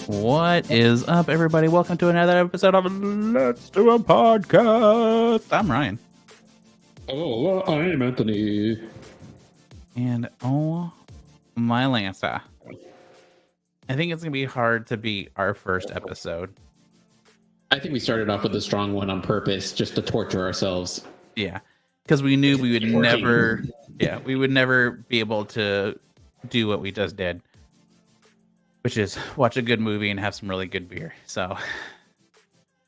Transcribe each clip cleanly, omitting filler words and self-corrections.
What is up, everybody? Welcome to another episode of Let's Do a Podcast. I'm Ryan. Oh, I am Anthony. And oh my Lanza. I think it's going to be hard to beat our first episode. I think we started off with a strong one on purpose just to torture ourselves. Yeah, because we knew we would never be able to do what we just did, which is watch a good movie and have some really good beer. So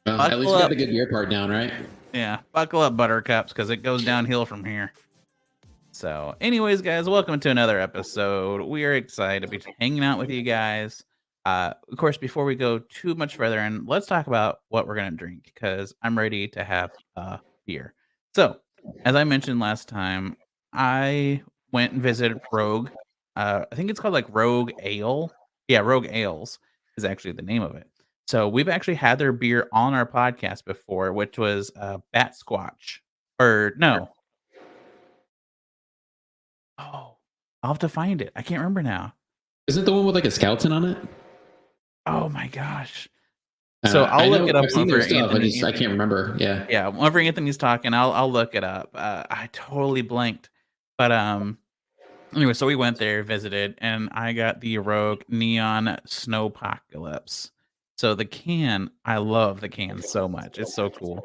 at least we got the good beer part down, right? Yeah, buckle up, buttercups, because it goes downhill from here. So anyways, guys, welcome to another episode. We are excited to be hanging out with you guys. Of course, before we go too much further, and let's talk about what we're going to drink, because I'm ready to have a beer. So, as I mentioned last time, I went and visited Rogue. I think it's called like Rogue Ale. Yeah, Rogue Ales is actually the name of it. So we've actually had their beer on our podcast before, which was Bat Squatch. Or no. Oh, I'll have to find it. I can't remember now. Is it the one with like a skeleton on it? Oh my gosh. So I'll look it up. I've seen their stuff. I can't remember. Yeah. Yeah. Whenever Anthony's talking, I'll look it up. I totally blanked. But anyway, so we went there, visited, and I got the Rogue Neon Snowpocalypse. So the can, I love the can so much. It's so cool.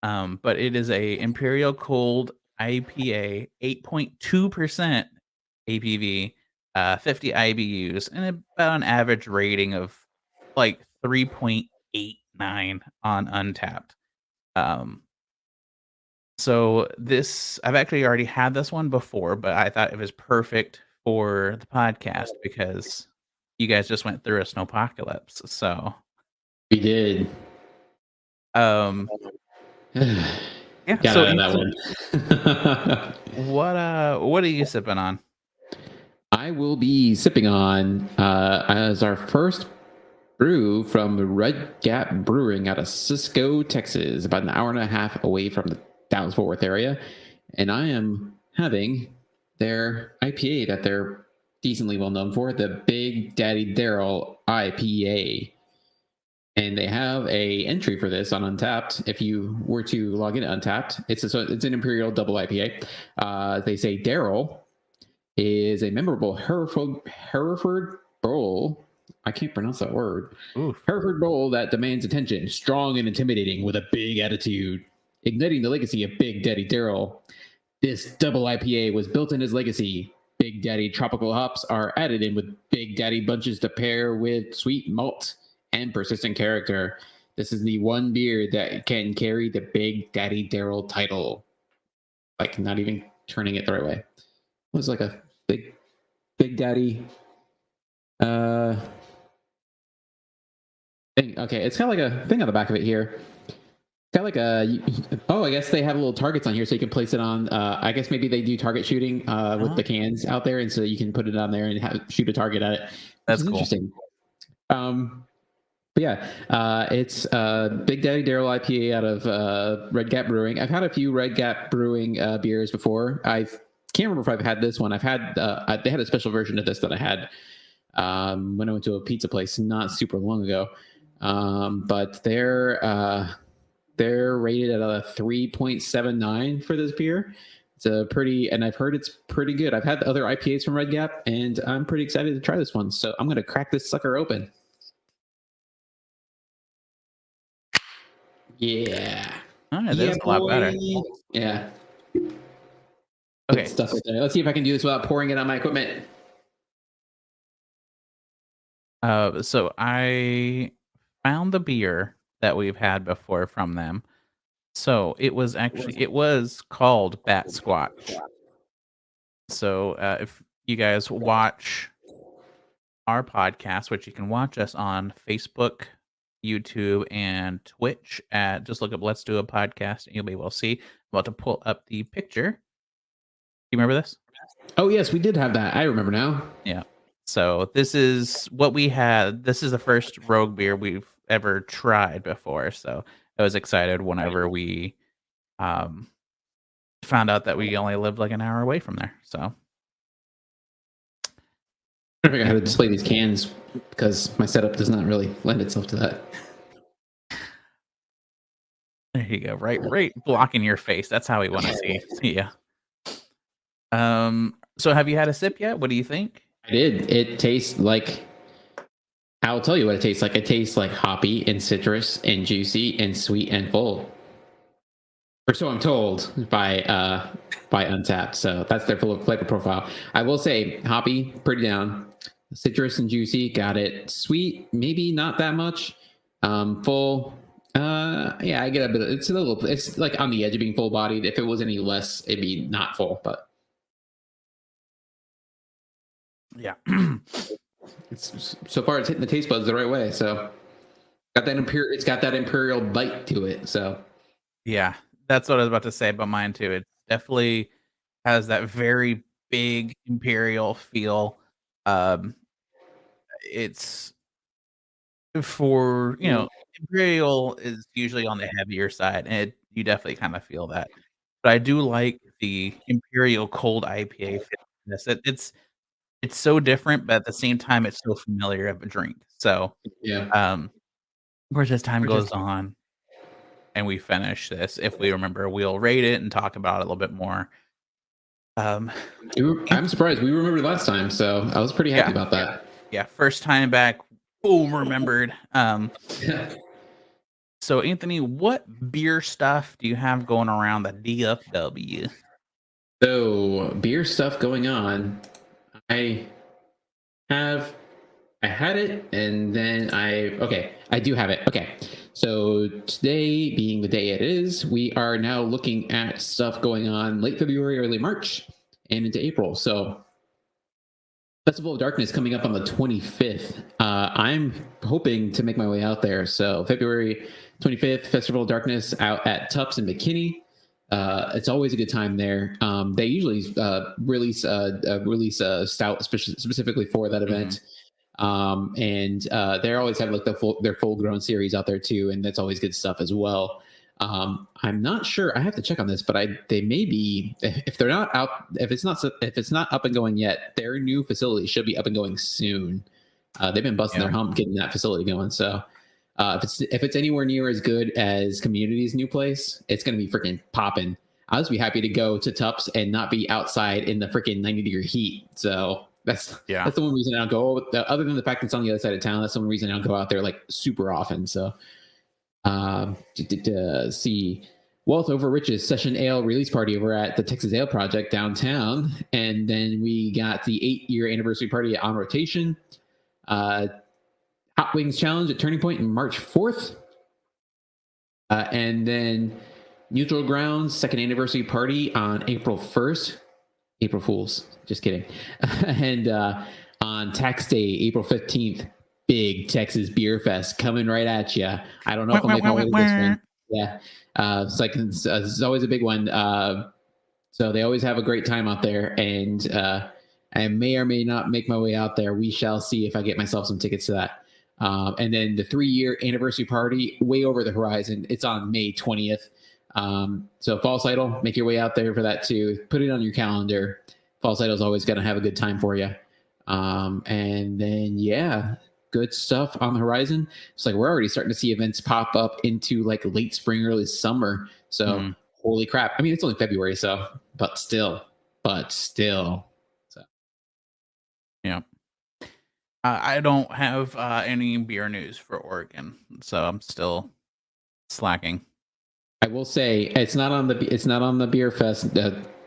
But it is a Imperial Cold IPA, 8.2% ABV, 50 IBUs, and about an average rating of like 3.89 on Untapped. So this, I've actually already had this one before, but I thought it was perfect for the podcast because you guys just went through a snowpocalypse. So we did. Yeah. So that one. What are you sipping on? I will be sipping on as our first brew from Red Gap Brewing out of Cisco, Texas, about an hour and a half away from the Dallas-Fort Worth area, and I am having their IPA that they're decently well known for, the Big Daddy Daryl IPA. And they have a entry for this on Untapped. If you were to log into Untapped, it's an Imperial double IPA. They say Daryl is a memorable Hereford Bowl. I can't pronounce that word. Oof. Hereford Bowl that demands attention, strong and intimidating with a big attitude, igniting the legacy of Big Daddy Daryl. This double IPA was built in his legacy. Big Daddy tropical hops are added in with Big Daddy bunches to pair with sweet malt and persistent character. This is the one beer that can carry the Big Daddy Daryl title. Like, not even turning it the right way. It was like a big Daddy thing. Okay, it's got like a thing on the back of it here. It's got like a, I guess they have little targets on here so you can place it on. I guess maybe they do target shooting with the cans out there, and so you can put it on there and shoot a target at it. That's cool. Interesting. But yeah, it's Big Daddy Daryl IPA out of Red Gap Brewing. I've had a few Red Gap Brewing beers before. I can't remember if I've had this one. I've had they had a special version of this that I had when I went to a pizza place not super long ago. But they're rated at a 3.79 for this beer. It's a pretty, and I've heard it's pretty good. I've had other IPAs from Red Gap, and I'm pretty excited to try this one. So I'm gonna crack this sucker open. Yeah. All right, that's a lot better. Yeah. Okay. Stuff right there. Let's see if I can do this without pouring it on my equipment. So I found the beer that we've had before from them. So it was called Bat Squatch. So if you guys watch our podcast, which you can watch us on Facebook, YouTube, and Twitch, just look up Let's Do a Podcast and you'll be able to see. I'm about to pull up the picture. You remember this? Oh yes, we did have that. I remember now. Yeah. So this is what we had. This is the first Rogue beer we've ever tried before. So I was excited whenever we found out that we only lived like an hour away from there. So I figure out how to display these cans because my setup does not really lend itself to that. There you go. Right blocking your face. That's how we want to see ya. So have you had a sip yet? What do you think? I did. It tastes like. I'll tell you what it tastes like. It tastes like hoppy and citrus and juicy and sweet and full. Or so I'm told by Untapped. So that's their full flavor profile. I will say hoppy, pretty down. Citrus and juicy, got it. Sweet, maybe not that much. Full, yeah, I get a bit. It's a little. It's like on the edge of being full bodied. If it was any less, it'd be not full. But Yeah. it's so far it's hitting the taste buds the right way. So got that imperial. It's got that imperial bite to it. So Yeah. That's what I was about to say about mine too. It definitely has that very big imperial feel. Um, it's for, imperial is usually on the heavier side, and you definitely kind of feel that. But I do like the imperial cold IPA fitness. It's so different, but at the same time, it's so familiar of a drink. So, yeah. of course, as time We're goes just- on and we finish this, if we remember, we'll rate it and talk about it a little bit more. Um, I'm surprised we remembered last time, so I was pretty happy yeah, about that. yeah, first time back, boom, remembered. Yeah. So Anthony, what beer stuff do you have going around the DFW? So beer stuff going on. I have I had it and then I do have it. Okay. So today being the day it is, we are now looking at stuff going on late February, early March, and into April. So Festival of Darkness coming up on the 25th. I'm hoping to make my way out there. So February 25th, Festival of Darkness out at Tufts in McKinney. It's always a good time there. They usually release a stout specifically for that event. And they always have like their full grown series out there too, and that's always good stuff as well. I'm not sure. I have to check on this, but they may be if they're not out if it's not up and going yet. Their new facility should be up and going soon. They've been busting their hump getting that facility going. So if it's anywhere near as good as Community's new place, it's gonna be freaking popping. I'll just be happy to go to Tups and not be outside in the freaking 90-degree heat. So that's the one reason I don't go. Other than the fact that it's on the other side of town, that's the one reason I don't go out there like super often. So, see, Wealth Over Riches Session Ale release party over at the Texas Ale Project downtown, and then we got the 8-year anniversary party at On Rotation. Hot Wings Challenge at Turning Point in March 4th, and then Neutral Grounds second anniversary party on April 1st. April Fools. Just kidding. And on tax day, April 15th, big Texas Beer Fest coming right at you. I don't know if I'll make my way to this one. Yeah. It's always a big one. So they always have a great time out there. And I may or may not make my way out there. We shall see if I get myself some tickets to that. And then the 3-year anniversary party, way over the horizon. It's on May 20th. So False Idol, make your way out there for that too. Put it on your calendar. False Idol is always going to have a good time for you. And then, yeah, good stuff on the horizon. It's like we're already starting to see events pop up into like late spring, early summer. So holy crap. I mean, it's only February, but still. So. Yeah. I don't have any beer news for Oregon, so I'm still slacking. I will say it's not on the Beer Fest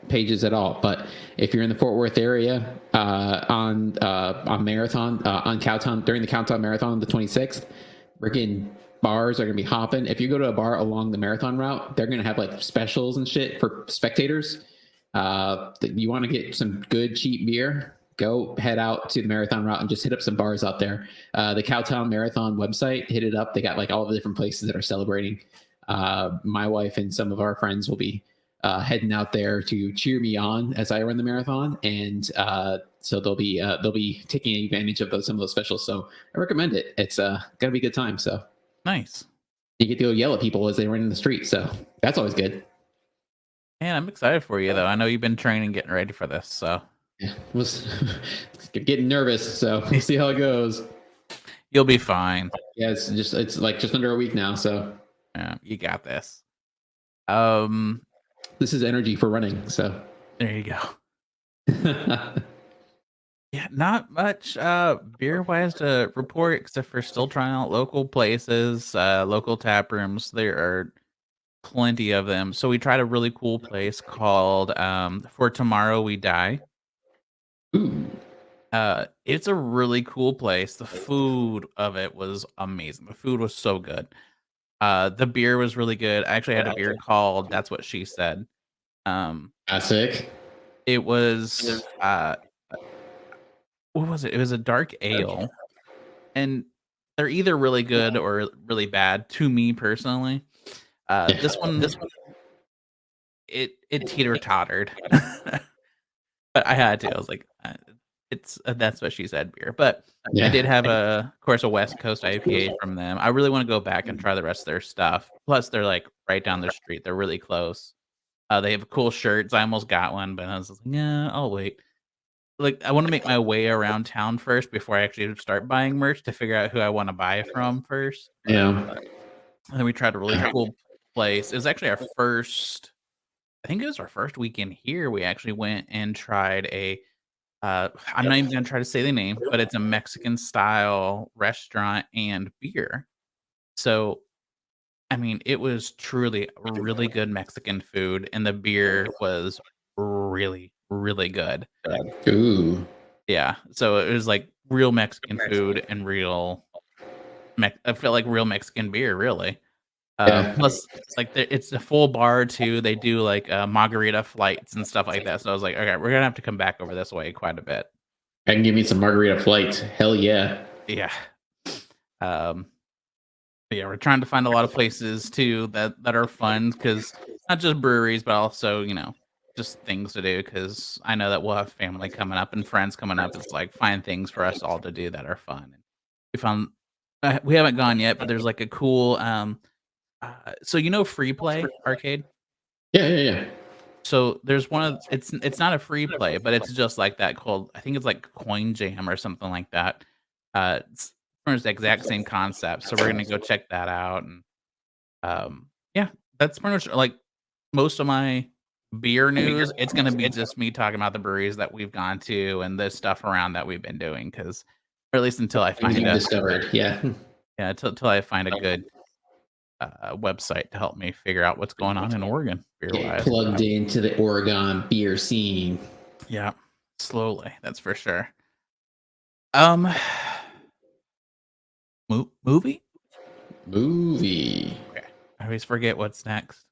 pages at all. But if you're in the Fort Worth area on Marathon on Cowtown during the Cowtown Marathon on the 26th, freaking bars are gonna be hopping. If you go to a bar along the marathon route, they're gonna have like specials and shit for spectators. You want to get some good cheap beer? Go head out to the marathon route and just hit up some bars out there. The Cowtown Marathon website, hit it up. They got like all the different places that are celebrating. My wife and some of our friends will be heading out there to cheer me on as I run the marathon, and so they'll be taking advantage of some of those specials. So I recommend it. It's gonna be a good time. So nice. You get to go yell at people as they run in the street, so that's always good. Man, I'm excited for you though. I know you've been training, getting ready for this. So Yeah, was getting nervous, so we'll see how it goes. You'll be fine. Yeah, it's like just under a week now, so Yeah, you got this. Um, this is energy for running. So there you go. Yeah, not much beer wise to report except for still trying out local places, local tap rooms. There are plenty of them. So we tried a really cool place called For Tomorrow We Die. ooh, It's a really cool place. The food of it was amazing. The food was so good. The beer was really good. I actually had a beer called That's What She Said. Um, classic. it was what was it? It was a dark ale, and they're either really good or really bad to me personally. Yeah, This one, it teeter tottered, but I had to. I was like, it's that's what she said beer. But I did yeah, have of course, a West Coast IPA from them. I really want to go back and try the rest of their stuff. Plus, they're like right down the street. They're really close. They have cool shirts. I almost got one, but I was like, yeah, I'll wait. Like, I wanna make my way around town first before I actually start buying merch to figure out who I wanna buy from first, but yeah. and then we tried a really cool place. It was actually our first I think it was our first weekend here, we actually went and tried I'm not even gonna try to say the name, but it's a Mexican style restaurant and beer. So, I mean, it was truly really good Mexican food, and the beer was really, really good. Ooh, Yeah, so it was like real Mexican food and I feel like real Mexican beer, really. yeah. Plus, like, it's a full bar too. They do like margarita flights and stuff like that. So I was like, okay, we're gonna have to come back over this way quite a bit. I can give me some margarita flight. Hell yeah. Yeah. Um, but yeah, we're trying to find a lot of places too that are fun because not just breweries, but also just things to do. Because I know that we'll have family coming up and friends coming up. It's like find things for us all to do that are fun. And we found we haven't gone yet, but there's like a cool so Free Play Arcade? Yeah, yeah, yeah. So there's one of it's not a free play, but it's just like that called I think it's like Coin Jam or something like that. It's pretty much the exact same concept. So we're gonna go check that out and yeah, that's pretty much like most of my beer news. It's gonna be just me talking about the breweries that we've gone to and the stuff around that we've been doing because or at least until I Things find you've a discovered. Yeah, yeah, till I find a good website to help me figure out what's going on in Oregon beer get wise. plugged into the Oregon beer scene. Yeah, slowly, that's for sure. Um, movie? Movie. Okay, I always forget what's next.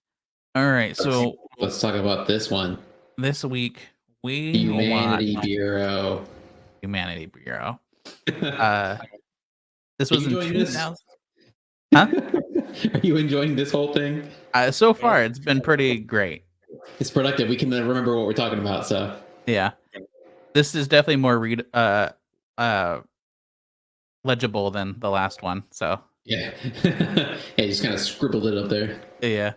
All right, Let's so let's talk about this one. this week we watched Humanity Bureau. Humanity Bureau. Are Uh, this you was in enjoying this? 2000. Huh? Are you enjoying this whole thing? So far, it's been pretty great. It's productive. We can remember what we're talking about. So Yeah, this is definitely more uh legible than the last one. So yeah, yeah, just kind of scribbled it up there. yeah.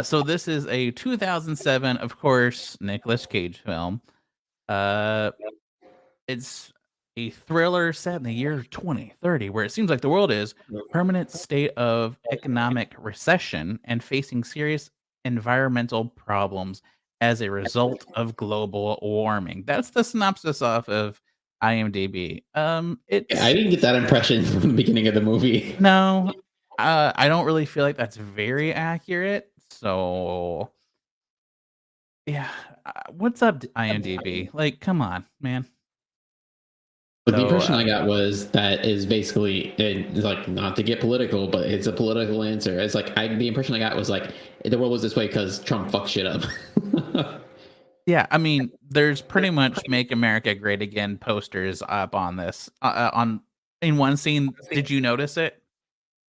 So this is a 2007, of course, Nicolas Cage film. Uh, It's a thriller set in the year 2030, where it seems like the world is permanent state of economic recession and facing serious environmental problems as a result of global warming. That's the synopsis off of IMDb. Yeah, I It's didn't get that impression from the beginning of the movie. no, I don't really feel like that's very accurate. So yeah, what's up, IMDb? Like, come on, man. But the So impression I got was that is basically like not to get political, but it's a political answer. It's like the impression I got was like the world was this way because Trump fucked shit up. yeah, I mean, there's pretty much "Make America Great Again" posters up on this. On in one scene, did you notice it?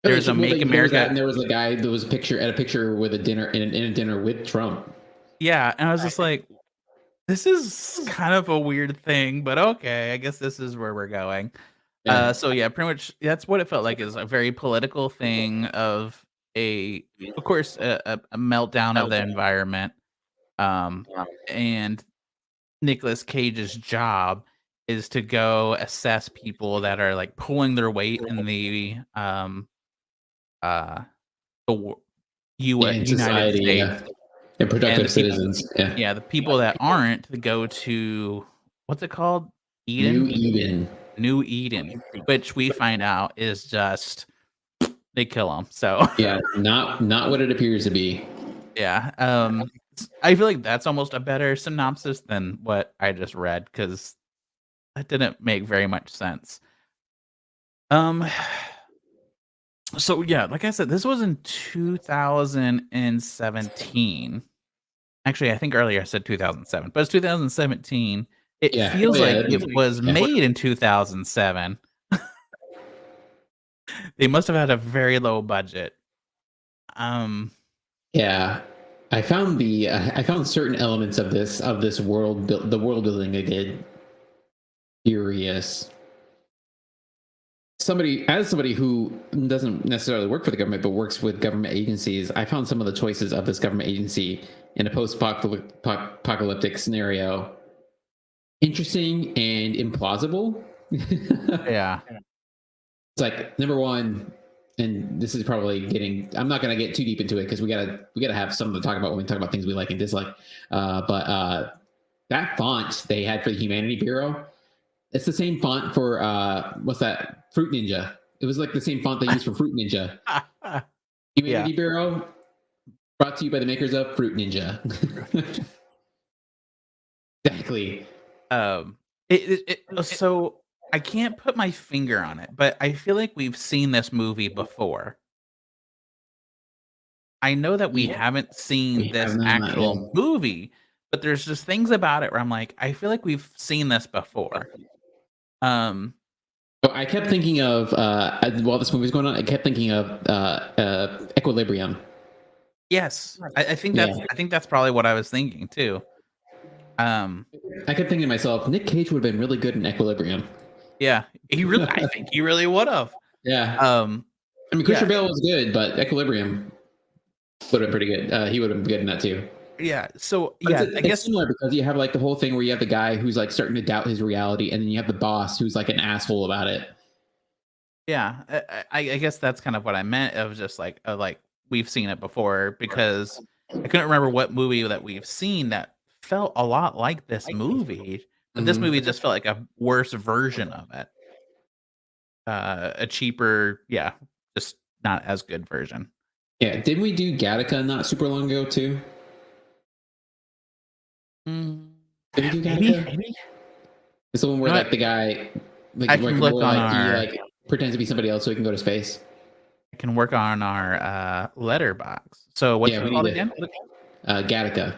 There's a Well, "Make there was that, America." and there was a guy. There was a picture at a picture with a dinner in a dinner with Trump. Yeah, and I was just like, "This is kind of a weird thing, but okay, I guess this is where we're going." Yeah, So yeah, pretty much that's what it felt like is a very political thing of of course, a meltdown of the environment, um, and Nicolas Cage's job is to go assess people that are like pulling their weight in uh the Yeah, in United society, States, yeah. And and productive citizens. Yeah. the people that aren't go to what's it called? New Eden? Eden. New Eden, which we find out is just they kill them. So Yeah, not what it appears to be. yeah, I feel like that's almost a better synopsis than what I just read because that didn't make very much sense. Um, so yeah, like I said, this was in 2017. Actually, I think earlier I said 2007, but it's 2017. It Yeah. Oh feels yeah, like that'd it be, was yeah. made in 2007. They must have had a very low budget. Um, Yeah. I found certain elements of this the world building they did curious. Somebody who doesn't necessarily work for the government but works with government agencies, I found some of the choices of this government agency in a post-apocalyptic scenario interesting and implausible. yeah. It's like number one, and this is probably getting. I'm not going to get too deep into it because we gotta have something to talk about when we talk about things we like and dislike. But that font they had for the Humanity Bureau, it's the same font for what's that? Fruit Ninja. It was like the same font they used for Fruit Ninja. Yeah. Humanity Bureau, brought to you by the makers of Fruit Ninja. Exactly. Um, so I can't put my finger on it, but I feel like we've seen this movie before. I know that we Yeah, haven't seen we have this not. Yeah. actual movie, but there's just things about it where I'm like, I feel like we've seen this before. Um, So I kept thinking of while this movie was going on, I kept thinking of Equilibrium. yes, Yeah, I think that's probably what I was thinking too. Um, I kept thinking to myself, Nick Cage would have been really good in Equilibrium. yeah, I think he really would have. Yeah, Um, I mean, yeah, Christian Bale was good, but Equilibrium would have been pretty good. He would have been good in that too. yeah. So But yeah, I it's guess similar because you have like the whole thing where you have the guy who's like starting to doubt his reality, and then you have the boss who's like an asshole about it. yeah, I guess that's kind of what I meant. It was just like we've seen it before because I couldn't remember what movie that we've seen that felt a lot like this movie, but this movie Mm-hmm. just felt like a worse version of it. A cheaper, yeah, just not as good version. Yeah, didn't we do Gattaca not super long ago too? Mm, Did we do maybe Gattaca? It's the one you where know like what? the guy, I like can where look on like he our like pretends to be somebody else so he can go to space. I can work on our letterbox. So what's Yeah, it we called need again? Gattaca,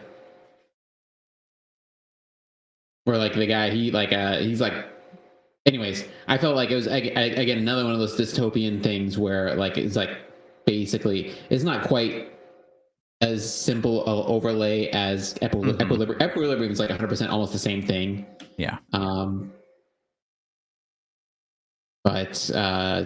where like the guy he's like. Anyways, I felt like it was again another one of those dystopian things where like it's like basically it's not quite as simple a overlay as Equilibrium. Equilibrium is like 100% almost the same thing. Yeah. Um, but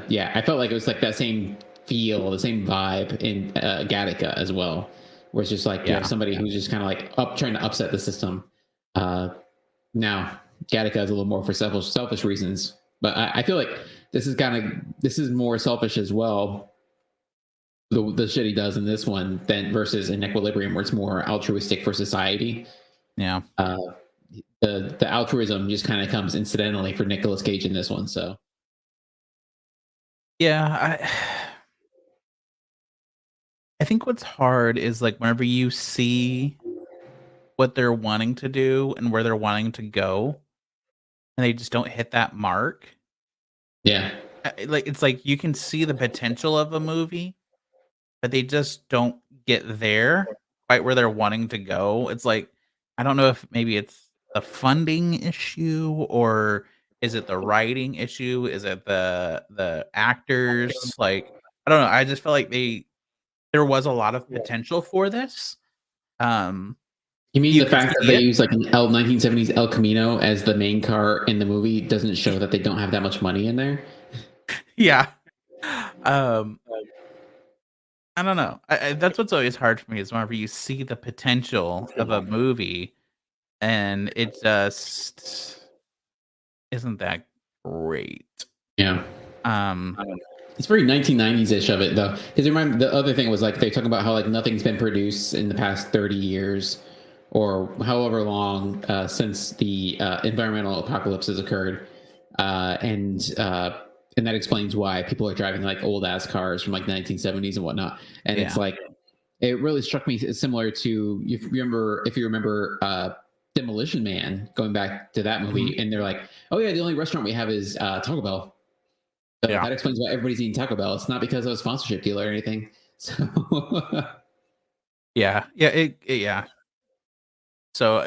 yeah, I felt like it was like that same feel, the same vibe in Gattaca as well, where it's just like you have somebody who's just kind of like trying to upset the system. Uh, Now, Gattaca is a little more for selfish reasons, but I feel like this is more selfish as well. The shit he does in this one than versus in Equilibrium, where it's more altruistic for society. Yeah. The altruism just kind of comes incidentally for Nicolas Cage in this one. So Yeah, I think what's hard is like whenever you see what they're wanting to do and where they're wanting to go, and they just don't hit that mark. yeah, Like it's like you can see the potential of a movie, but they just don't get there quite where they're wanting to go. It's like I don't know if maybe it's a funding issue or is it the writing issue? Is it the actors? Like I don't know. I just feel like there was a lot of potential for this. Um, you mean you the could fact that see they it. use like an 1970s El Camino as the main car in the movie doesn't show that they don't have that much money in there? Yeah. Um, I don't know. That's what's always hard for me is whenever you see the potential of a movie and it just isn't that great. Yeah. Um, It's very 1990s-ish of it, though. Because remember, the other thing was like they talk about how like nothing's been produced in the past 30 years, or however long since the environmental apocalypse has occurred, and that explains why people are driving like old ass cars from like 1970s and whatnot. And it's yeah. like it really struck me similar to if you remember Demolition Man, going back to that movie, Mhm. and they're like, oh yeah, the only restaurant we have is Taco Bell. So Yeah. that explains why everybody's eating Taco Bell. It's not because of a sponsorship deal or anything. So Yeah. Yeah. Yeah. So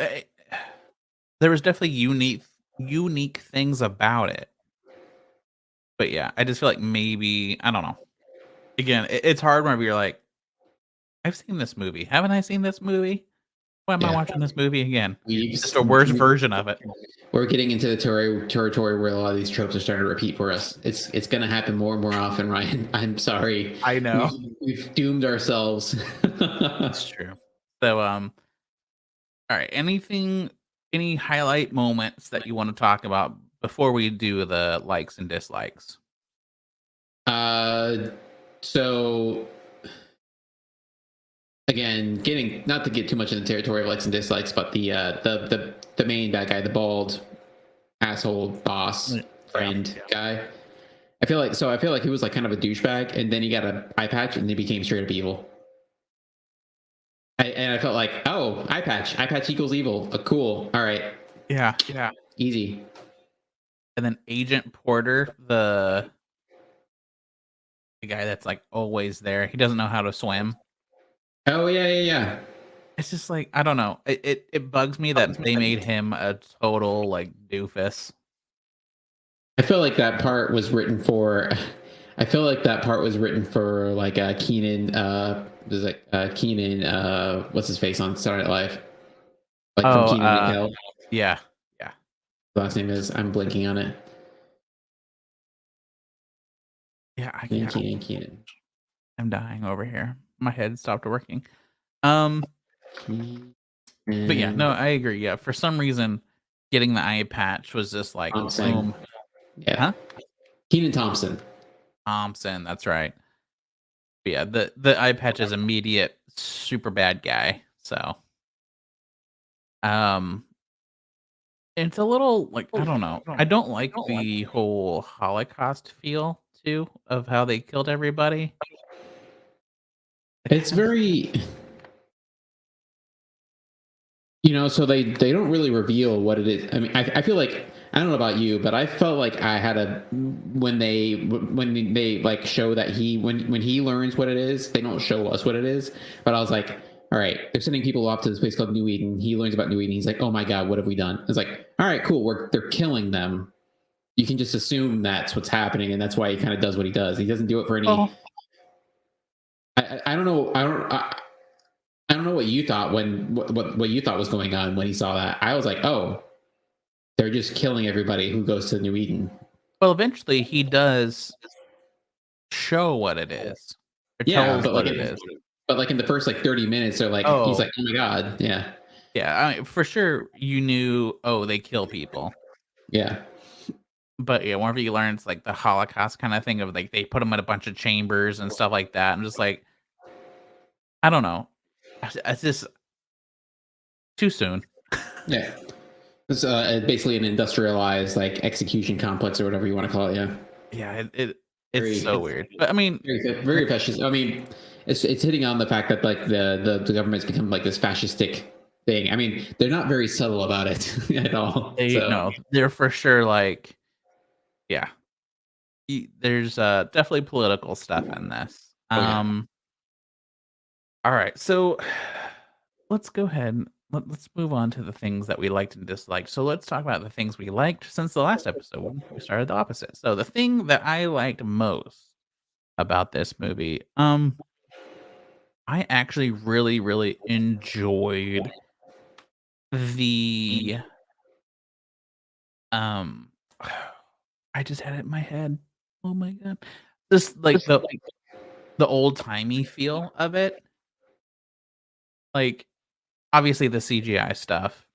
there was definitely unique things about it. But yeah, I just feel like maybe I don't know. Again, it's hard whenever you're like, I've seen this movie. Haven't I seen this movie? Why am I yeah, watching this movie again? we've Just a worse version of it. we're getting into the territory where a lot of these tropes are starting to repeat for us. It's going to happen more and more often, Ryan. I'm sorry. I know. We've doomed ourselves. It's true. So all right, any highlight moments that you want to talk about before we do the likes and dislikes? uh, so again, getting not to get too much in the territory of likes and dislikes, but the main bad guy, the bald asshole boss friend guy. I feel like he was like kind of a douchebag, and then he got an eye patch, and he became straight up evil. And I felt like, oh, eye patch equals evil. Cool. All right, Yeah. easy. And then Agent Porter, the guy that's like always there. He doesn't know how to swim. Oh yeah. It's just like I don't know. It bugs me that they made him a total like doofus. I feel like that part was written for. I feel like that part was written for like Keenan. There's like Keenan. What's his face on Saturday Night Live? Like from Oh, Keenan and Kel. yeah. Yeah. Last name is I'm blinking on it. Yeah, Keenan. I'm dying over here. My head stopped working. Um, but yeah, no, I agree. Yeah, for some reason, getting the eye patch was just like Thompson. boom. Yeah. Huh? Keenan Thompson. Thompson, that's right. But yeah, the eye patch is immediate super bad guy. So, um, it's a little like I don't know. I don't like the whole Holocaust feel too of how they killed everybody. It It's kind of very, so they don't really reveal what it is. I mean, I feel like I don't know about you, but I felt like I had a when they like show that when he learns what it is, they don't show us what it is. But I was like, all right, they're sending people off to this place called New Eden. He learns about New Eden. He's like, oh my god, what have we done? It's like, all right, cool. They're killing them. You can just assume that's what's happening, and that's why he kind of does what he does. He doesn't do it for any. oh, I don't know. I don't know what you thought when what you thought was going on when he saw that. I was like, oh, they're just killing everybody who goes to New Eden. well, eventually he does show what it is. Or Yeah, tells what it is. but like in the first like 30 minutes, they're like, he's Oh, like, oh my god, yeah, yeah, I mean, for sure you knew, oh, they kill people. yeah, But yeah, whenever you learn it's like the Holocaust kind of thing of like they put them in a bunch of chambers and stuff like that. I'm just like, I don't know. It's just too soon. yeah. It's basically an industrialized like execution complex or whatever you want to call it. Yeah, Yeah, very, it's so weird. But I mean, very fascist. I mean, it's hitting on the fact that like the government's become like this fascistic thing. I mean, they're not very subtle about it at all. they So no, they're for sure like, yeah. There's definitely political stuff in this. oh yeah. All right, so let's go ahead. Let's move on to the things that we liked and disliked. So let's talk about the things we liked since the last episode. We started the opposite. So the thing that I liked most about this movie, I actually really enjoyed the um I just had it in my head. Oh my god. Just like the old-timey feel of it. Like obviously the CGI stuff.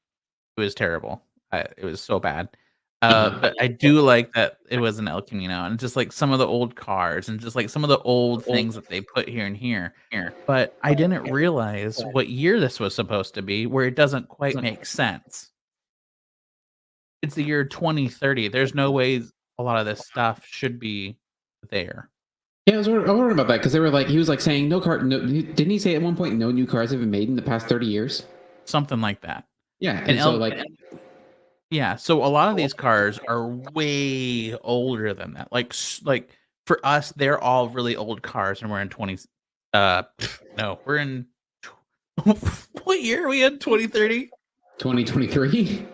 It was terrible. It was so bad. But I do like that it was an El Camino, and just, like, some of the old cars and just, like, some of the old things that they put here and here. But I didn't realize what year this was supposed to be, where it doesn't quite make sense. It's the year 2030. There's no way a lot of this stuff should be there. Yeah, I was wondering about that because they were like, he was like saying no car. No, didn't he say at one point no new cars have been made in the past 30 years? Something like that. Yeah, And and so El like, Yeah, so a lot of these cars are way older than that. Like, for us, they're all really old cars, and we're in 20s no, we're in what year are we in? 2030? 2023.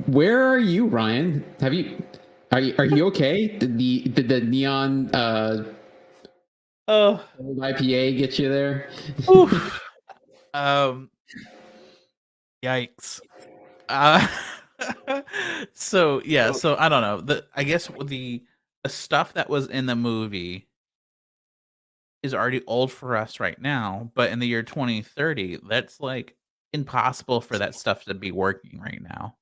Where are you, Ryan? Are you okay? Did the neon Oh, old IPA get you there? oof. Um, yikes. Uh, so I don't know. I guess the stuff that was in the movie is already old for us right now, but in the year 2030, that's, like, impossible for that stuff to be working right now.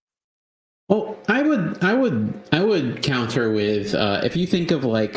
Well, I would counter with if you think of like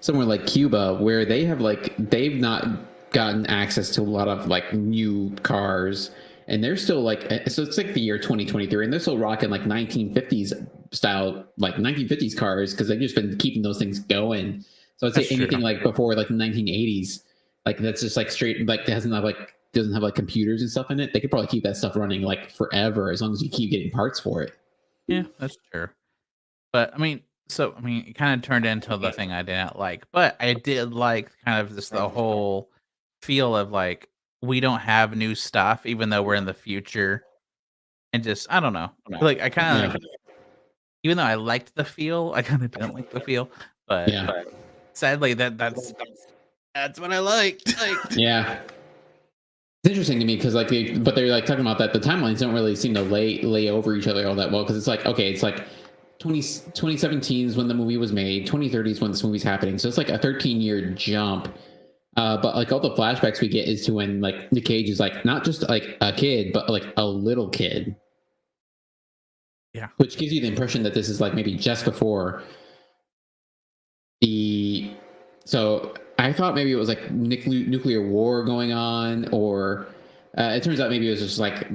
somewhere like Cuba, where they've not gotten access to a lot of like new cars, and they're still like so it's like the year 2023, and they're still rocking like 1950s style, like 1950s cars because they've just been keeping those things going. So I'd say That's true. anything like before like the 1980s, like that's just like straight like doesn't have like computers and stuff in it. They could probably keep that stuff running like forever as long as you keep getting parts for it. Yeah, that's true. But, it kinda turned into the thing I didn't like, but I did like kind of just the whole feel of, like, we don't have new stuff even though we're in the future, and just I don't know. Like, I Yeah. kinda even though I liked the feel, I kinda didn't like the feel, but Yeah. sadly, that's what I liked. Yeah. It's interesting to me because but they're like talking about that the timelines don't really seem to lay over each other all that well because it's like okay, it's like 2017 is when the movie was made, 2030 is when this movie's happening, so it's like a 13-year jump. But like all the flashbacks we get is to when like Nick Cage is like not just like a kid, but like a little kid, Yeah. which gives you the impression that this is like maybe just before the. So I thought maybe it was like nuclear war going on, or it turns out maybe it was just like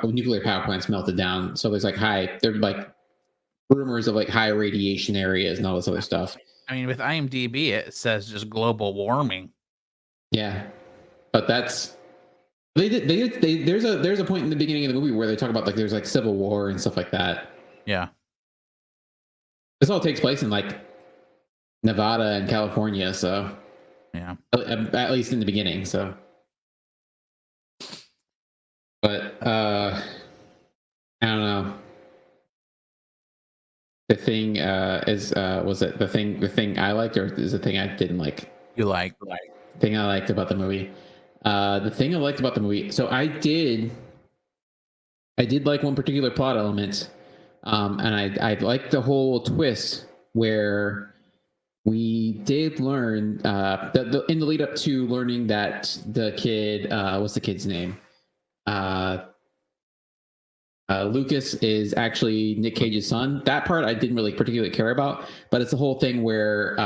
nuclear power plants melted down. So there's like there's like rumors of like high radiation areas and all this other stuff. I mean, with IMDb, it says just global warming. Yeah, but that's there's a point in the beginning of the movie where they talk about like there's like civil war and stuff like that. Yeah. This all takes place in like Nevada and California, so Yeah. at least in the beginning. So, but I don't know. The thing was it the thing I liked, or is the thing I didn't like? You like Thing I liked about the movie. The thing I liked about the movie. So I did like one particular plot element, and I liked the whole twist where we did learn in the lead up to learning that the kid, what's the kid's name? Lucas is actually Nick Cage's son. That part I didn't really particularly care about, but it's the whole thing where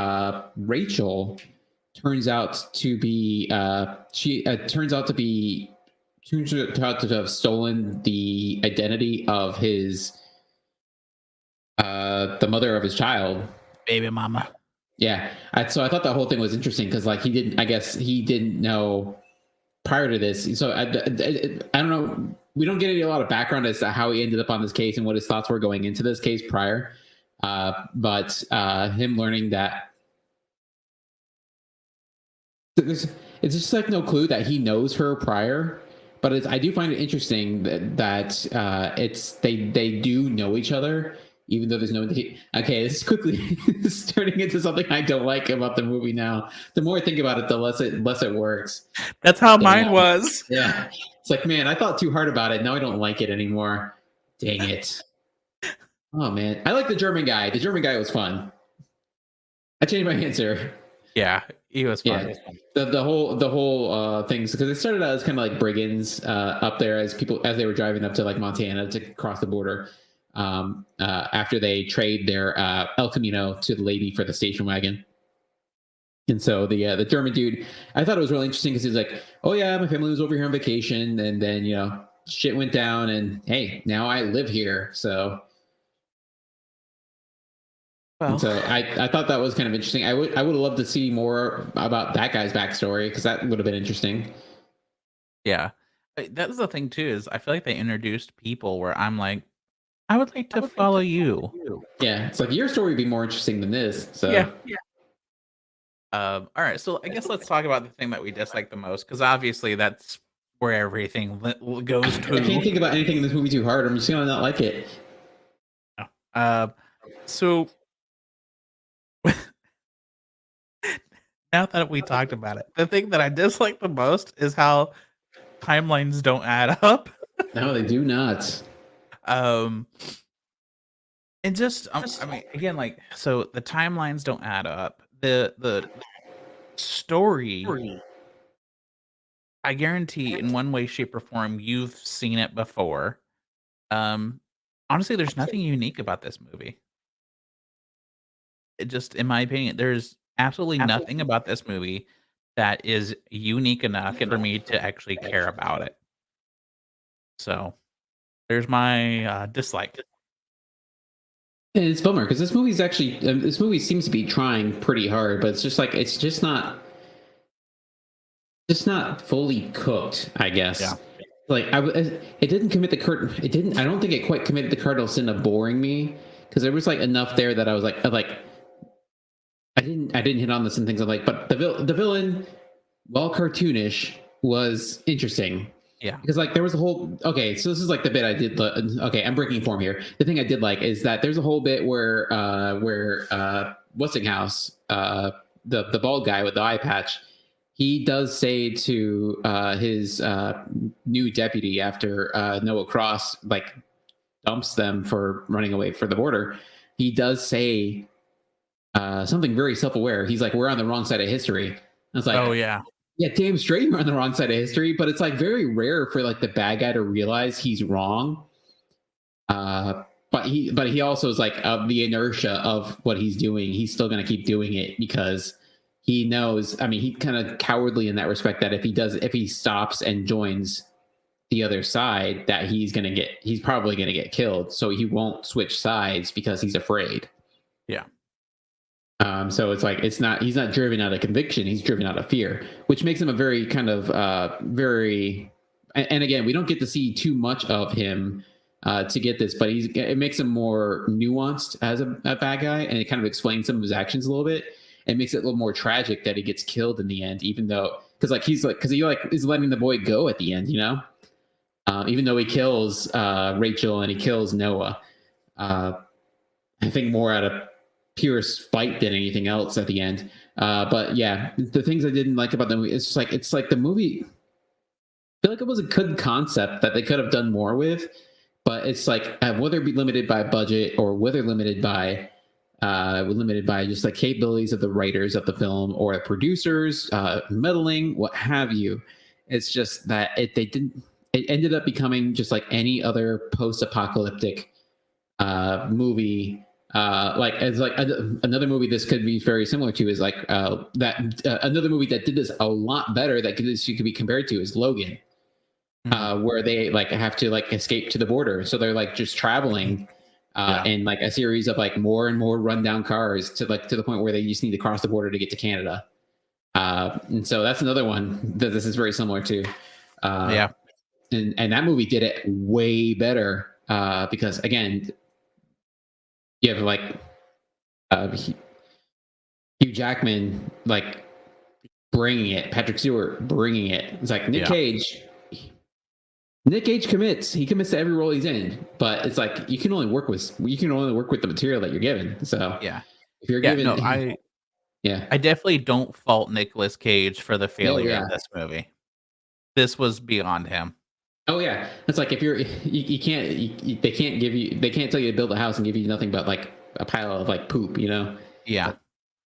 Rachel turns out to be turns out to have stolen the identity of his the mother of his child, baby mama. Yeah, so I thought that whole thing was interesting because like I guess he didn't know prior to this. So I don't know. We don't get a lot of background as to how he ended up on this case and what his thoughts were going into this case prior. But him learning that it's just like no clue that he knows her prior. But I do find it interesting that it's they do know each other, even though there's no. Okay, this is quickly turning into something I don't like about the movie now. The more I think about it, the less it works. That's how mine was. Yeah, it's like, man, I thought too hard about it. Now I don't like it anymore. Dang it. Oh man, I like the German guy. The German guy was fun. I changed my answer. Yeah, he was fun. Yeah, the whole things, because it started out as kind of like brigands up there as they were driving up to like Montana to cross the border. After they trade their El Camino to the lady for the station wagon. And so the German dude, I thought it was really interesting because he was like, "Oh yeah, my family was over here on vacation, and then shit went down, and hey, now I live here." So, Well, I thought that was kind of interesting. I would have loved to see more about that guy's backstory because that would have been interesting. yeah. That's the thing too, is I feel like they introduced people where I'm like, I would like to follow you. Yeah, it's like your story would be more interesting than this. So Yeah. All right, so I guess let's talk about the thing that we dislike the most, because obviously that's where everything goes I can't to. think about anything in this movie too hard. I'm just gonna not like it. So now that we talked about it, the thing that I dislike the most is how timelines don't add up. No, they do not. Um, and just I mean, again, like, so the timelines don't add up. The story, I guarantee, in one way, shape, or form, you've seen it before. Um, Honestly, there's nothing unique about this movie. It just, in my opinion, there's absolutely nothing about this movie that is unique enough for me to actually care about it. So there's my dislike. And it's a bummer because this movie seems to be trying pretty hard, but it's just not fully cooked, I guess. Yeah. Like it didn't commit the curtain. It didn't. I don't think it quite committed the cardinal sin of boring me because there was like enough there that I was like I didn't hit on this and things I'm like, but the villain, while cartoonish, was interesting. Yeah. Because like there was a whole so this is like the bit I did. Okay, I'm breaking form here. The thing I did like is that there's a whole bit where Westinghouse, the bald guy with the eye patch, he does say to his new deputy after Noah Cross like dumps them for running away for the border. He does say something very self-aware. He's like, "We're on the wrong side of history." I was like, Oh yeah. yeah, damn straight you're on the wrong side of history, but it's like very rare for like the bad guy to realize he's wrong. But he also is like of the inertia of what he's doing. He's still going to keep doing it because he knows. I mean, he's kind of cowardly in that respect. That if he stops and joins the other side, that he's probably going to get killed. So he won't switch sides because he's afraid. Yeah. So it's like he's not driven out of conviction, he's driven out of fear, which makes him a very kind of and again, we don't get to see too much of him to get this, but it makes him more nuanced as a bad guy, and it kind of explains some of his actions a little bit. It makes it a little more tragic that he gets killed in the end, even though because he is letting the boy go at the end, even though he kills Rachel and he kills Noah. I think more out of pure spite than anything else at the end. But yeah, the things I didn't like about the movie, it's like the movie, I feel like it was a good concept that they could have done more with, but it's like whether it be limited by budget or whether limited by just like capabilities of the writers of the film or the producers, meddling, what have you. It's just that it ended up becoming just like any other post-apocalyptic movie. Another movie this could be very similar to is like another movie that did this a lot better that could be compared to is Logan, where they like have to like escape to the border, so they're like just traveling in like a series of like more and more rundown cars to the point where they just need to cross the border to get to Canada. And so that's another one that this is very similar to. And that movie did it way better because again, you have like Hugh Jackman like bringing it, Patrick Stewart bringing it. It's like Nick Cage. Nick Cage commits to every role he's in, but it's like you can only work with the material that you're given. So Yeah. if you're given, I definitely don't fault Nicolas Cage for the failure of this movie. This was beyond him. Oh yeah, it's like if they can't tell you to build a house and give you nothing but like a pile of like poop, Yeah.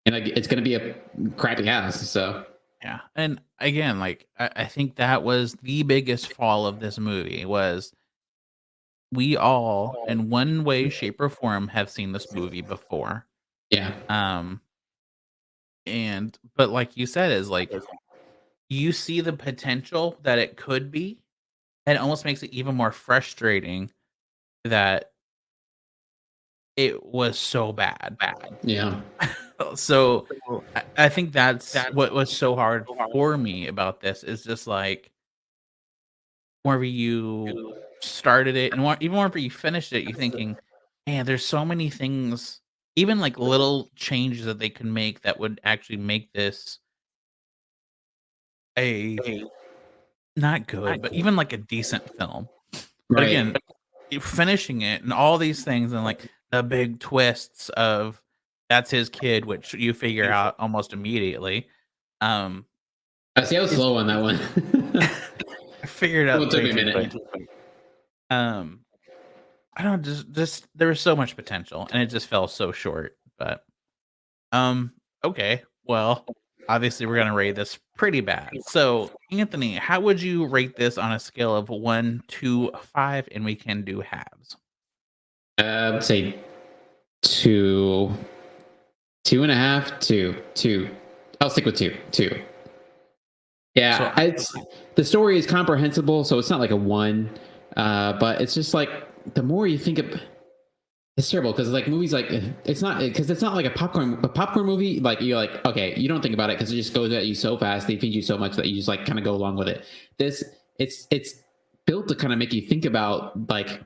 and like, it's gonna be a crappy house. So Yeah, and again, like I think that was the biggest fall of this movie was we all, in one way, shape, or form, have seen this movie before. yeah, Um, and but like you said, is like you see the potential that it could be, and it almost makes it even more frustrating that it was so bad. yeah. So I think that's what was so hard for me about this is just like whenever you started it and even whenever you finished it, you're thinking, man, there's so many things, even like little changes that they can make that would actually make this a not good, but even like a decent film. But Right. again, finishing it and all these things and like the big twists of that's his kid, which you figure out almost immediately. Um, I see. I was is slow on that one. I figured Well, it out took way me a too quick. minute. Um, I don't just there was so much potential and it just fell so short. But um, okay, well, obviously we're gonna rate this pretty bad. So Anthony, how would you rate this on a scale of 1 to 5? And we can do halves. Say two, 2.5, two. I'll stick with two. So Yeah, the story is comprehensible, so it's not like a one. But it's just like the more you think of, it's terrible because like movies like it's not because it's not like a popcorn movie. Like you're like okay, you don't think about it because it just goes at you so fast. They feed you so much that you just like kind of go along with it. This it's built to kind of make you think about like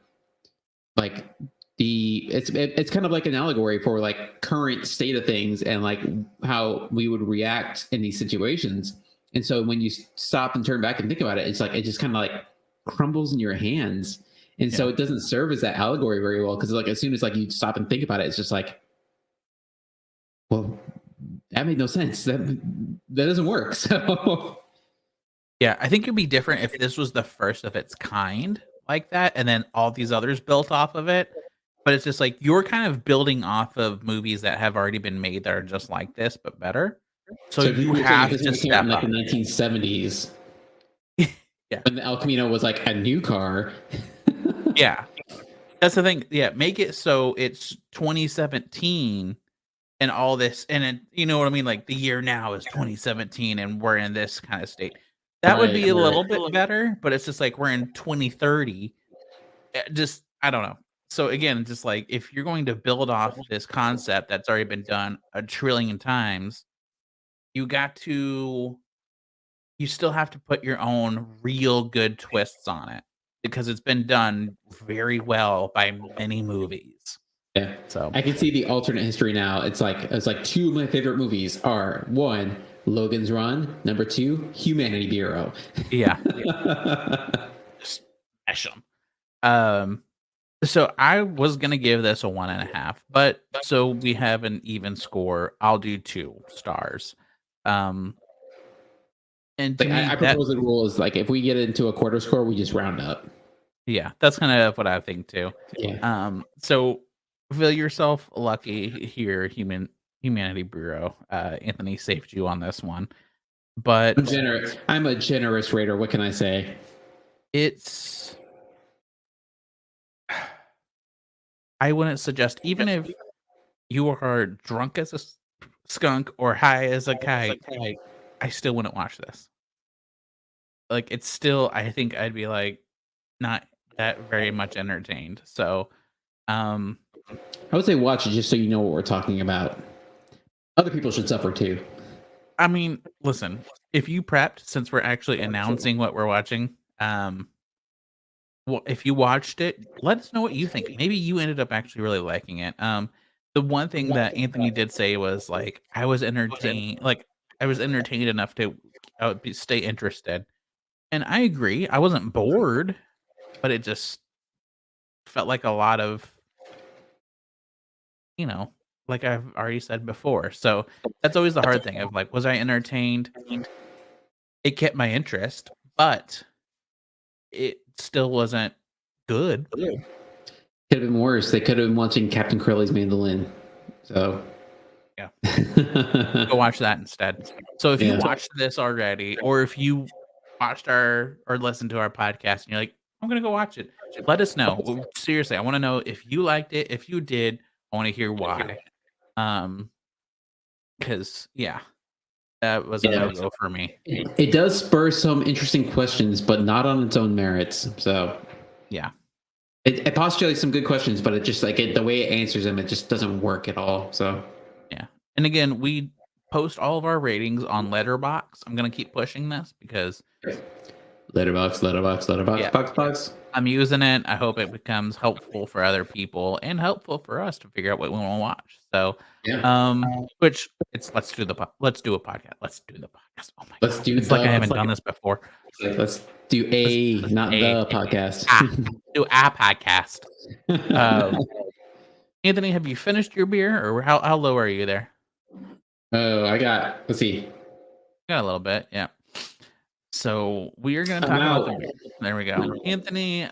it's kind of like an allegory for like current state of things and like how we would react in these situations. And so when you stop and turn back and think about it, it's like it just kind of like crumbles in your hands. And so yeah. it doesn't serve as that allegory very well because like as soon as like you stop and think about it, it's just like, well, that made no sense. That doesn't work. So Yeah, I think it'd be different if this was the first of its kind like that, and then all these others built off of it. But it's just like you're kind of building off of movies that have already been made that are just like this, but better. So so if you you're saying if have this to movie came out in step like the up. 1970s Yeah. when the El Camino was like a new car. Yeah. That's the thing. Yeah, make it so it's 2017 and all this and it, you know what I mean? Like the year now is 2017 and we're in this kind of state. That would Right, be a right. little bit better, but it's just like we're in 2030. Just I don't know. So again, just like if you're going to build off this concept that's already been done a trillion times, you got to you still have to put your own real good twists on it because it's been done very well by many movies. Yeah. So, I can see the alternate history now. It's like two of my favorite movies are one, Logan's Run, number two, Humanity Bureau. yeah, just smash 'em. Um, so I was gonna give this a 1.5, but so we have an even score. I'll do 2 stars. Um, and to Like me, I that propose the rule is like if we get into a quarter score, we just round up. yeah, that's kind of what I think too. Yeah. So feel yourself lucky here, Humanity Bureau. Anthony saved you on this one, I'm but generous. I'm a generous rater. What can I say? it's I wouldn't suggest even if you are drunk as a skunk or high as a kite, I still wouldn't watch this. Like it's still I think I'd be like not that very much entertained. So um I would say watch it just so you know what we're talking about. Other people should suffer too. I mean, listen, if you prepped since we're actually announcing what we're watching, well, if you watched it, let us know what you think. Maybe you ended up actually really liking it. The one thing that Anthony did say was like, I was entertained enough to stay interested, and I agree. I wasn't bored, but it just felt like a lot of, you know, like I've already said before. So that's always the hard thing of like, was I entertained? It kept my interest, but it still wasn't good. Could have been worse. They could have been watching Captain Corelli's mandolin. So Yeah. Go watch that instead. So if you watched this already, or if you watched or listened to our podcast and you're like, I'm gonna go watch it, let us know. Seriously, I want to know if you liked it. If you did, I want to hear why. Because that was a no-go for me. It does spur some interesting questions, but not on its own merits. So yeah, it postulates some good questions, but it just the way it answers them, it just doesn't work at all. So yeah. And again, we post all of our ratings on Letterbox. I'm gonna keep pushing this because Letterbox, box. I'm using it. I hope it becomes helpful for other people and helpful for us to figure out what we want to watch. So, which let's do a podcast. Let's do the podcast. Oh my god, it's like I haven't done this before. Let's do not the podcast. Do a podcast. Anthony, have you finished your beer, or how low are you there? Oh, let's see. Got a little bit, yeah. So we are going to talk about the beer. There we go. Anthony,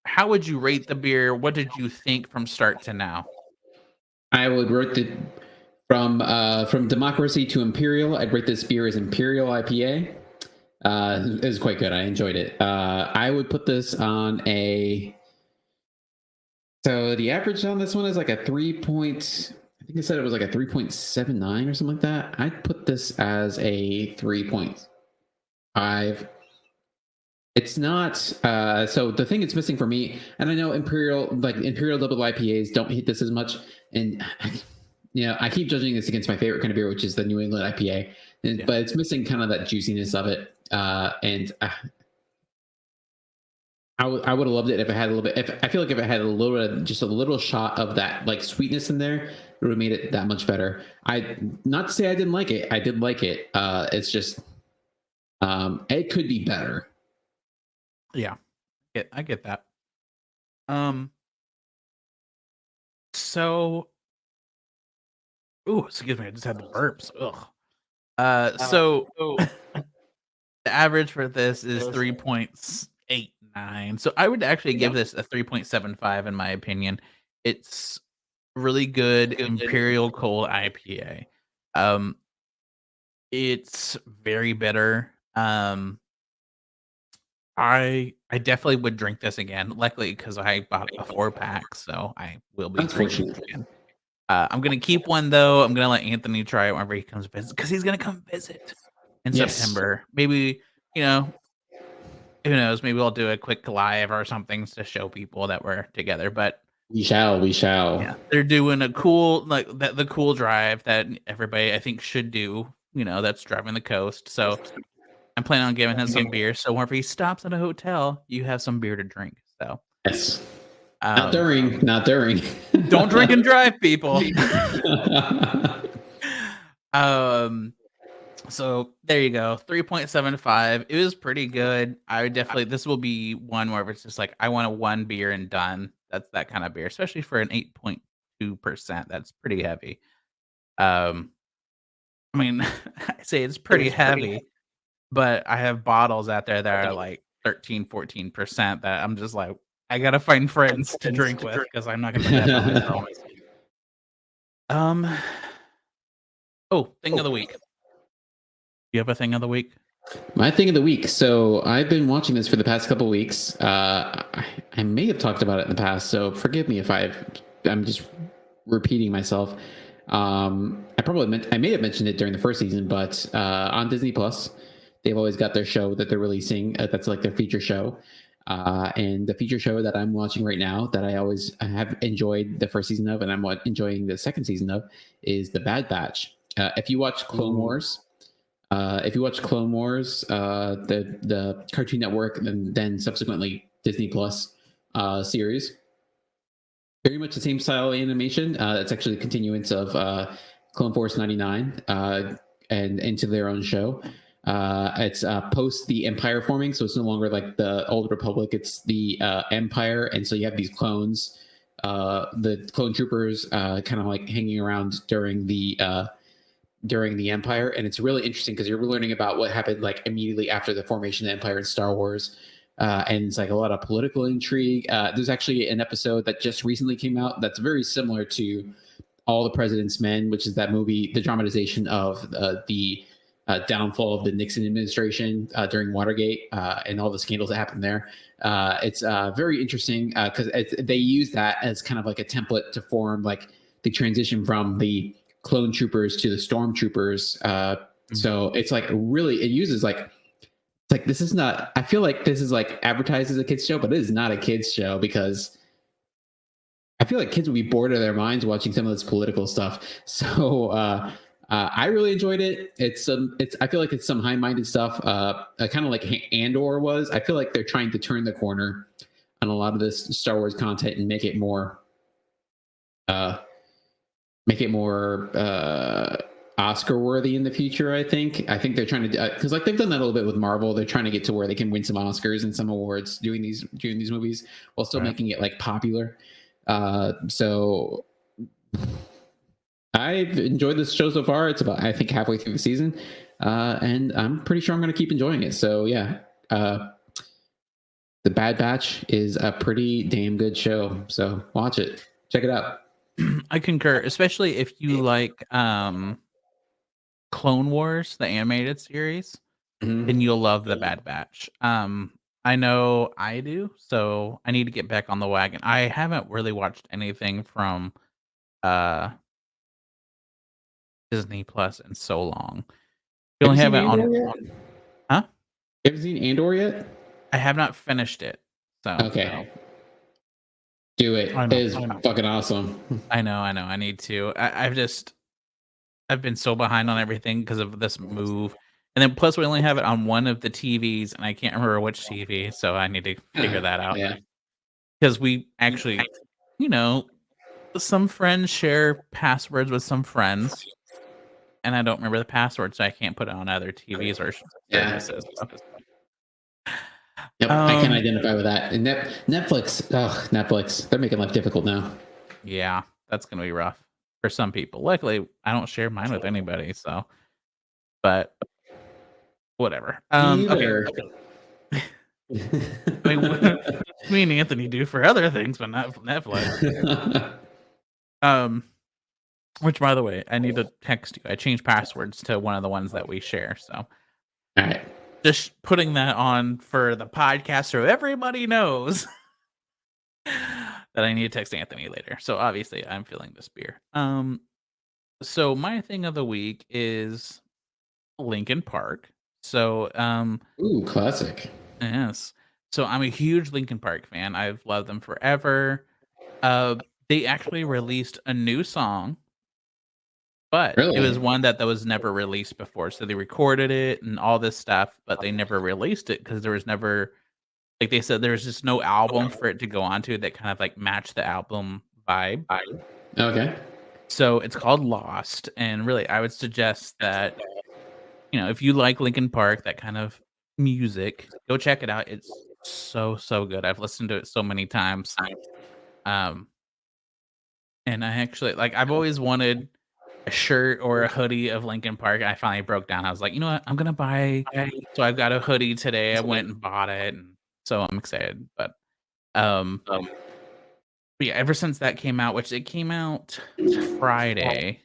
how would you rate the beer? What did you think from start to now? I would rate it from Democracy to Imperial. I'd rate this beer as Imperial IPA. It was quite good. I enjoyed it. I would put this on so the average on this one is like a 3. I think I said it was like a 3.79 or something like that. I'd put this as a 3.5. It's not so the thing it's missing for me, and I know Imperial double IPAs don't hit this as much, and I keep judging this against my favorite kind of beer, which is the New England IPA, but it's missing kind of that juiciness of it, and I would have loved it if it had a little bit. I feel like if it had just a little shot of that like sweetness in there, it would have made it that much better. Not to say I didn't like it. I did like it. It's just it could be better. Yeah, I get that. So, excuse me, I just had the burps. Ugh. So the average for this is 3.89. So I would actually give this a 3.75 in my opinion. It's really good Imperial Cold IPA. It's very bitter. I definitely would drink this again. Luckily, because I bought a 4-pack, so I will be drinking it again. I'm gonna keep one though. I'm gonna let Anthony try it whenever he comes visit, because he's gonna come visit in September. Maybe who knows? Maybe I'll do a quick live or something to show people that we're together. But we shall. Yeah, they're doing a cool the cool drive that everybody I think should do. That's driving the coast. So I'm planning on giving him some beer. So whenever he stops at a hotel, you have some beer to drink. So yes. Not during. Don't drink and drive, people. So there you go. 3.75. It was pretty good. I would definitely. This will be one where it's just like I want a one beer and done. That's that kind of beer, especially for an 8.2%. That's pretty heavy. I mean, I say it's pretty heavy, but I have bottles out there that are like 13, 14% that I'm just like, I gotta find friends to drink with because I'm not gonna do that by myself. Thing of the week. You have a thing of the week? My thing of the week. So I've been watching this for the past couple weeks. I may have talked about it in the past, so forgive me if I'm just repeating myself. I may have mentioned it during the first season, but on Disney Plus, they've always got their show that they're releasing. That's like their feature show. And the feature show that I'm watching right now that I have enjoyed the first season of, and I'm enjoying the second season of, is The Bad Batch. If you watch Clone Wars, the Cartoon Network and then subsequently Disney Plus series, very much the same style of animation. It's actually a continuance of Clone Force 99 and into their own show. It's post the Empire forming, so it's no longer like the Old Republic. It's the Empire, and so you have these clones, the clone troopers, kind of like hanging around during the Empire, and it's really interesting because you're learning about what happened like immediately after the formation of the Empire in Star Wars, and it's like a lot of political intrigue. There's actually an episode that just recently came out that's very similar to All the President's Men, which is that movie, the dramatization of the downfall of the Nixon administration during Watergate and all the scandals that happened there. It's very interesting because they use that as kind of like a template to form like the transition from the clone troopers to the stormtroopers. So it's like really, it uses like, it's like, this is not, I feel like this is like advertised as a kids show, but it is not a kids show because I feel like kids would be bored of their minds watching some of this political stuff. So I really enjoyed it. It's I feel like it's some high-minded stuff, kind of like Andor was. I feel like they're trying to turn the corner on a lot of this Star Wars content and make it more Oscar worthy in the future. I think they're trying to, because like they've done that a little bit with Marvel. They're trying to get to where they can win some Oscars and some awards doing these movies while still making it like popular. So I've enjoyed this show so far. It's about, I think, halfway through the season, and I'm pretty sure I'm going to keep enjoying it. So yeah, The Bad Batch is a pretty damn good show. So watch it, check it out. I concur, especially if you like Clone Wars, the animated series, then you'll love The Bad Batch. I know I do, so I need to get back on the wagon. I haven't really watched anything from Disney Plus in so long. We only have it on. Huh? You haven't seen Andor yet? I have not finished it. So okay, do it. It is fucking awesome. I know. I need to. I've been so behind on everything because of this move. And then plus we only have it on one of the TVs, and I can't remember which TV, so I need to figure that out. Yeah. Because we actually, some friends share passwords with some friends, and I don't remember the password, so I can't put it on other TVs or services. Yep, I can identify with that. And Netflix, they're making life difficult now. Yeah, that's gonna be rough for some people. Luckily, I don't share mine with anybody, so. But whatever. Okay. I mean, me and Anthony do for other things, but not Netflix. Which, by the way, I need to text you. I changed passwords to one of the ones that we share. So, all right, just putting that on for the podcast so everybody knows that I need to text Anthony later. So obviously, I'm feeling this beer. So my thing of the week is Linkin Park. So, ooh, classic. Yes. So I'm a huge Linkin Park fan. I've loved them forever. They actually released a new song, but it was one that was never released before. So they recorded it and all this stuff, but they never released it because there was never, like they said, there was just no album for it to go onto that kind of like matched the album vibe. Okay. So it's called Lost, and really, I would suggest that if you like Linkin Park, that kind of music, go check it out. It's so good. I've listened to it so many times. And I actually I've always wanted a shirt or a hoodie of Linkin Park. I finally broke down. I was like, you know what? I'm gonna buy. So I've got a hoodie today. I went and bought it, and so I'm excited. But yeah, ever since that came out, which it came out Friday.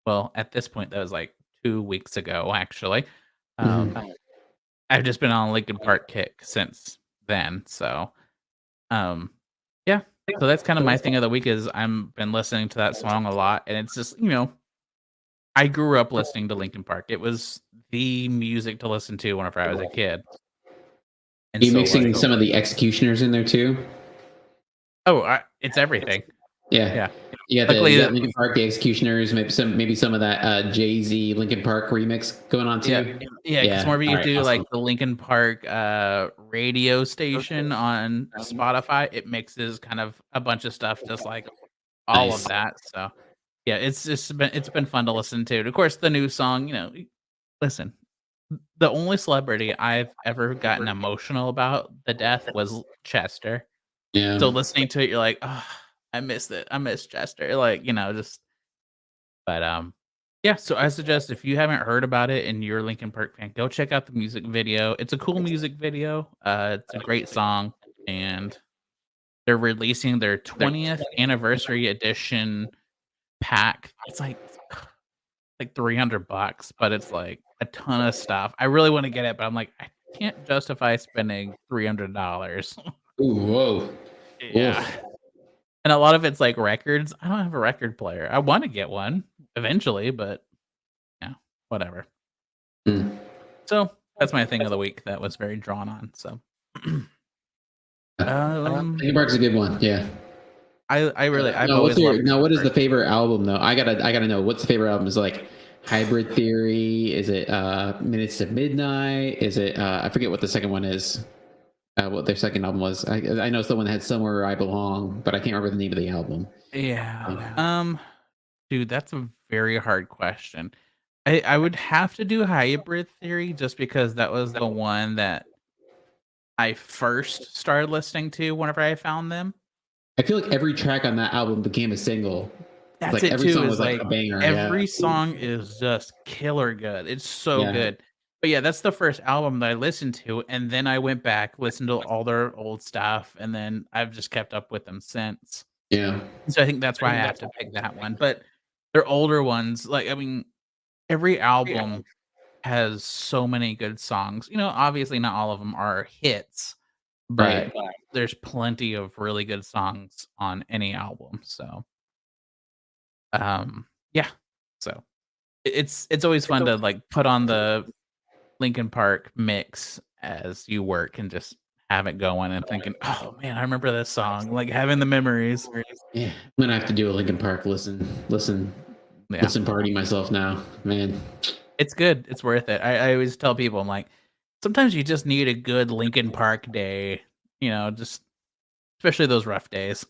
Well, at this point, that was like 2 weeks ago, actually. I've just been on a Linkin Park kick since then. So, yeah. So that's kind of my thing of the week is I've been listening to that song a lot, and it's just I grew up listening to Linkin Park. It was the music to listen to whenever I was a kid. And you mixing some of the Executioners in there too? Oh, it's everything. Yeah. Yeah, the Linkin Park, the Executioners, maybe some of that Jay-Z Linkin Park remix going on too. Yeah. Because whenever you do like the Linkin Park radio station on Spotify, it mixes kind of a bunch of stuff, just like all of that. So yeah, it's been fun to listen to. And of course, the new song, listen, the only celebrity I've ever gotten emotional about the death was Chester. Yeah. So listening to it, you're like, oh, I missed it. I miss Chester. But yeah. So I suggest if you haven't heard about it and you're a Linkin Park fan, go check out the music video. It's a cool music video. It's a great song, and they're releasing their 20th anniversary edition pack. It's like $300, but it's like a ton of stuff. I really want to get it, but I'm like, I can't justify spending $300. Ooh, whoa. Yeah. Oof. And a lot of it's like records. I don't have a record player. I want to get one eventually, but yeah, whatever. Mm. So that's my thing of the week that was very drawn on. So Linkin Park's a good one. Yeah. I've always loved what is the favorite album though? I gotta know what's the favorite album. Is it like Hybrid Theory? Is it Minutes to Midnight? Is it I forget what the second one is. What their second album was. I know it's the one that had Somewhere I Belong, but I can't remember the name of the album. Yeah. Dude, that's a very hard question. I would have to do Hybrid Theory just because that was the one that I first started listening to whenever I found them. I feel like every track on that album became a single. That's like it every too. song Is was like a banger. every song is just killer good. It's so good. But yeah, that's the first album that I listened to, and then I went back, listened to all their old stuff, and then I've just kept up with them since. Yeah. So I think that's why I have to pick that one. But their older ones, like I mean, every album has so many good songs. You know, obviously not all of them are hits, but there's plenty of really good songs on any album. So yeah. So it's always fun to like put on the Linkin Park mix as you work and just have it going and thinking, oh man, I remember this song, like having the memories. Yeah, I'm gonna have to do a Linkin Park listen party myself now, man. It's good. It's worth it. I always tell people, I'm like, sometimes you just need a good Linkin Park day, you know, just especially those rough days.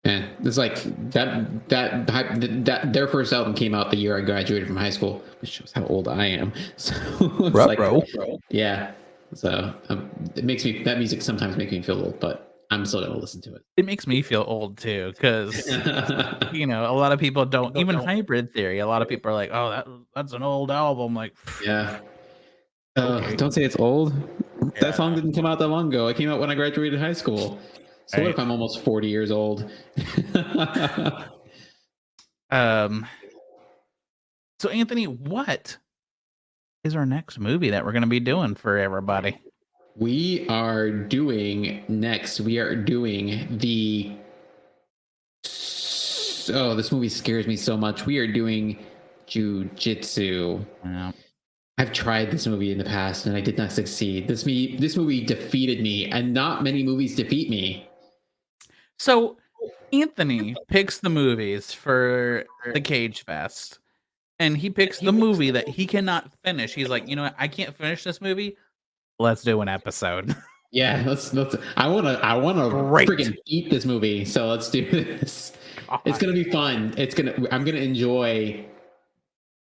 Yeah, it's like that their first album came out the year I graduated from high school, which shows how old I am. So it's like, bro. Yeah. So that music sometimes makes me feel old, but I'm still gonna listen to it. It makes me feel old too, because you know a lot of people don't even Hybrid Theory. A lot of people are like, "Oh, that's an old album." Like, yeah. Okay. Don't say it's old. Yeah. That song didn't come out that long ago. It came out when I graduated high school. So what if I'm almost 40 years old? So Anthony, what is our next movie that we're going to be doing for everybody? We are doing the this movie scares me so much. We are doing Jiu-Jitsu. Yeah. I've tried this movie in the past and I did not succeed. This movie defeated me, and not many movies defeat me. So Anthony picks the movies for the CAGEFEST, and he picks the movie that he cannot finish. He's like, you know what? I can't finish this movie. Let's do an episode. Yeah, let's. I want to freaking beat this movie. So let's do this. It's gonna be fun. I'm gonna enjoy.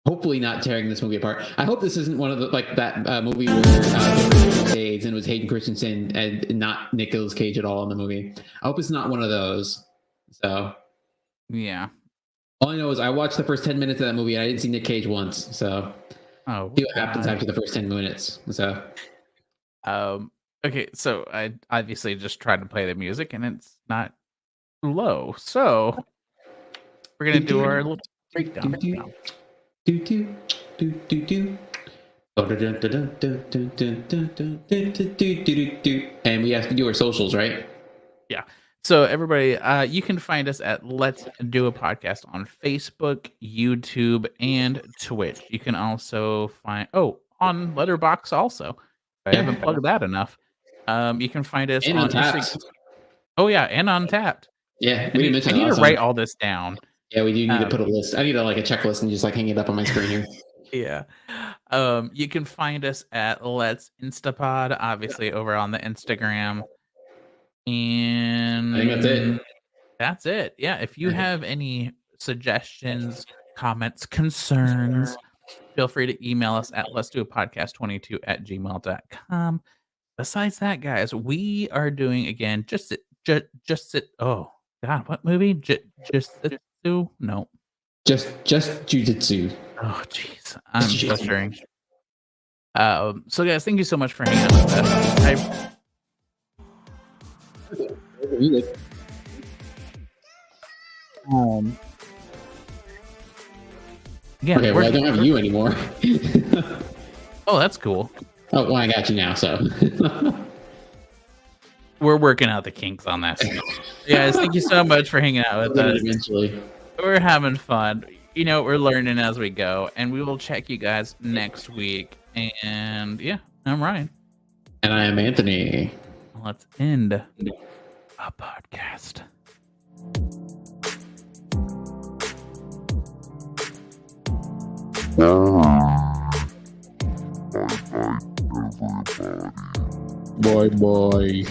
Hopefully, not tearing this movie apart. I hope this isn't one of the that movie where AIDS and it was Hayden Christensen and not Nicolas Cage at all in the movie. I hope it's not one of those. So, yeah. All I know is I watched the first 10 minutes of that movie and I didn't see Nick Cage once. So, see what happens after the first 10 minutes. So, okay. So I obviously just tried to play the music and it's not low. So we're gonna do our little breakdown. And we have to do our socials, right? Yeah. So everybody, you can find us at Let's Do a Podcast on Facebook, YouTube, and Twitch. You can also find on Letterboxd also. I haven't plugged that enough. You can find us on Untapped. Oh yeah, and on Untapped. Yeah, we didn't mention I need to write all this down. Yeah, we do need to put a list. I need a checklist and just hang it up on my screen here. Yeah. You can find us at Let's Instapod, obviously over on the Instagram. And I think that's it. That's it. Yeah. If you have any suggestions, comments, concerns, feel free to email us at let's do a podcast22@gmail.com. Besides that, guys, we are doing again just oh God, what movie? Jiu-Jitsu? No. Just Jiu-Jitsu. Oh jeez. I'm butchering. So guys, thank you so much for hanging out with us. Yeah. Okay, well, I don't have you anymore. Oh, that's cool. Oh, well, I got you now, so. We're working out the kinks on that. Guys, thank you so much for hanging out with us. Eventually. We're having fun. You know, we're learning as we go, and we will check you guys next week. And yeah, I'm Ryan. And I am Anthony. Let's end a podcast. Bye bye.